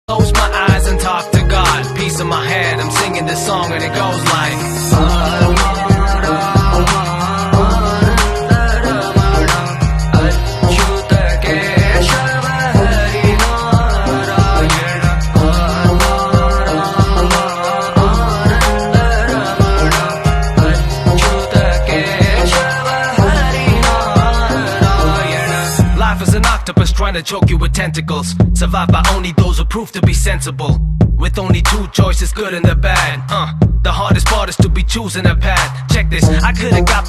Close my eyes and talk to God. Peace in my head, I'm singing this song and it goes like life is an octopus trying to choke you with tentacles. Survived by only those who prove to be sensible. With only two choices, good and the bad. The hardest part is to be choosing a path. Check this, I could've got